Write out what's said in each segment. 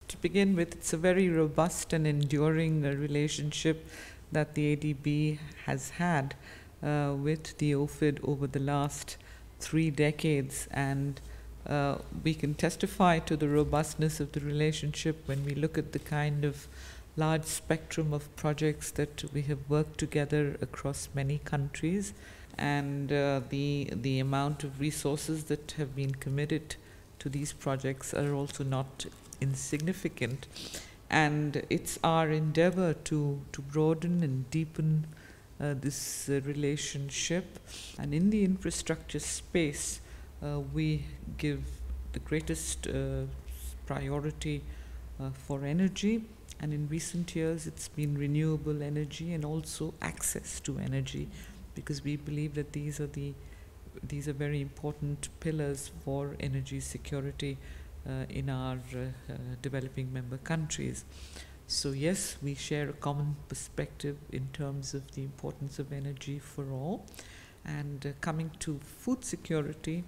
to begin with, it's a very robust and enduring relationship that the ADB has had with the OFID over the last 3 decades, and we can testify to the robustness of the relationship when we look at the kind of large spectrum of projects that we have worked together across many countries, and the amount of resources that have been committed to these projects are also not insignificant. And it's our endeavor to broaden and deepen this relationship. And in the infrastructure space, we give the greatest priority for energy. And in recent years, it's been renewable energy and also access to energy, because we believe that these are very important pillars for energy security in our developing member countries. So yes, we share a common perspective in terms of the importance of energy for all. And coming to food security,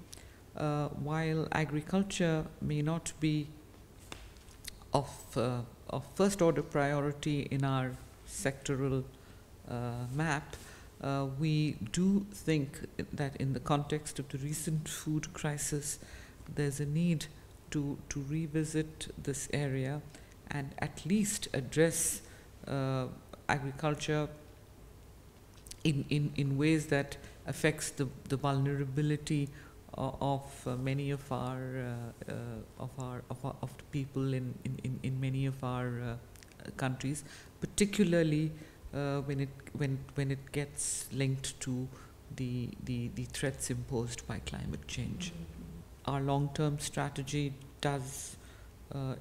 while agriculture may not be of first order priority in our sectoral map, we do think that in the context of the recent food crisis, there's a need to revisit this area and at least address agriculture in ways that affects the vulnerability of many of the people in many of our countries, particularly when it gets linked to the threats imposed by climate change. Our long-term strategy does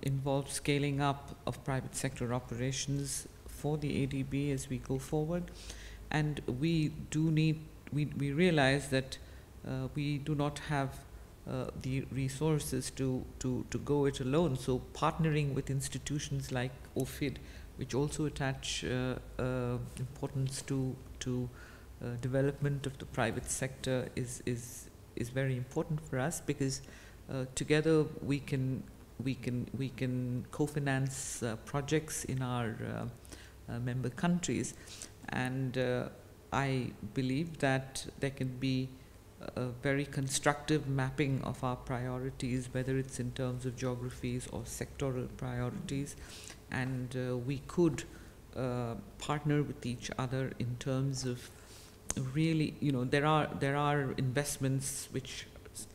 involve scaling up of private sector operations for the ADB as we go forward, and we realize that we do not have the resources to go it alone. So partnering with institutions like OFID, which also attach importance to development of the private sector, is very important for us, because together we can co-finance projects in our member countries, and I believe that there can be a very constructive mapping of our priorities, whether it's in terms of geographies or sectoral priorities, and we could partner with each other in terms of really, there are investments which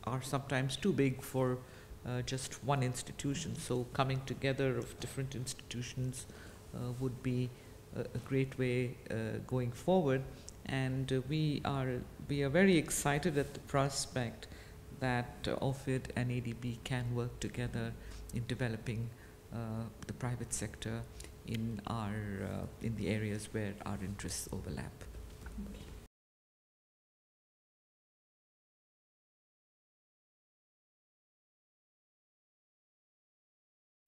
are sometimes too big for just one institution. So coming together of different institutions would be a great way going forward. And we are very excited at the prospect that OFID and ADB can work together in developing the private sector in the areas where our interests overlap. Okay.